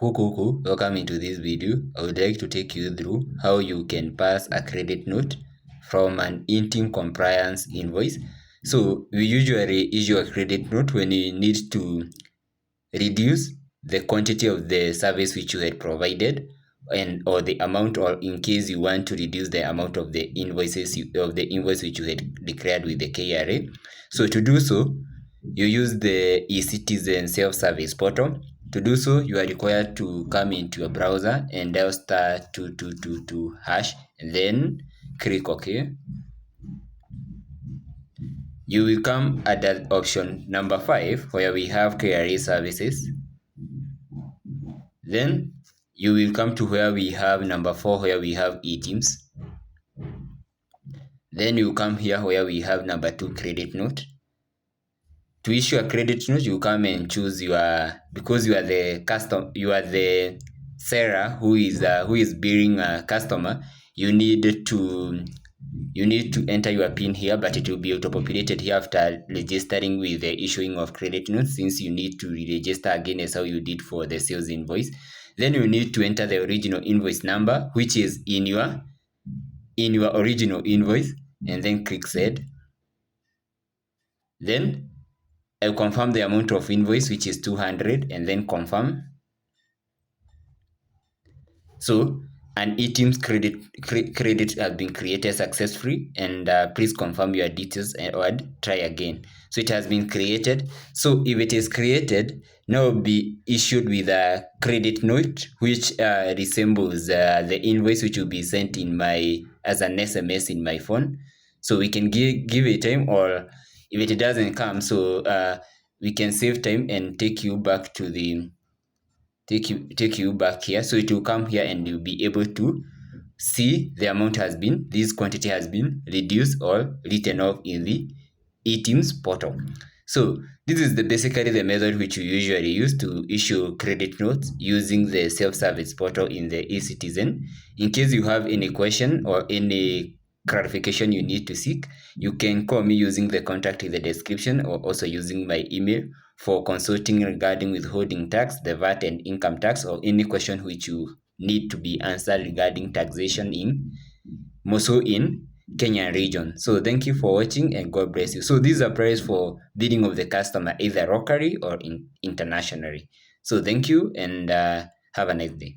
Cool. Welcome into this video. I would like to take you through how you can pass a credit note from an eTIMS compliance invoice. So we usually issue a credit note when you need to reduce the quantity of the service which you had provided, and or the amount, or in case you want to reduce the amount of the invoice which you had declared with the KRA. So to do so, you use the eCitizen self-service portal. To do so, you are required to come into your browser and dial *2222# and then click OK. You will come at that option number 5 where we have KRA services. Then you will come to where we have number 4 where we have eTIMS. Then you come here where we have number 2 credit note. To issue a credit note, you come and choose because you are the seller who is billing a customer. You need to enter your PIN here, but it will be auto-populated here after registering with the issuing of credit notes, since you need to re-register again as how you did for the sales invoice. Then you need to enter the original invoice number, which is in your original invoice, and then click Send. Then I'll confirm the amount of invoice, which is 200, and then confirm. So an eTIMS credit has been created successfully, and please confirm your details and try again. So it has been created. So if it is created, now it will be issued with a credit note which resembles the invoice which will be sent as an SMS in my phone. So we can give it time, or if it doesn't come, so we can save time and take you back to the take you back here. So it will come here and you'll be able to see the amount this quantity has been reduced or written off in the eTIMS portal. So this is basically the method which we usually use to issue credit notes using the self-service portal in the eCitizen. In case you have any question or any clarification you need to seek, you can call me using the contact in the description, or also using my email for consulting regarding withholding tax, the VAT and income tax, or any question which you need to be answered regarding taxation mostly in Kenyan region. So thank you for watching and God bless you. So these are price for billing of the customer either locally or internationally. So thank you and have a nice day.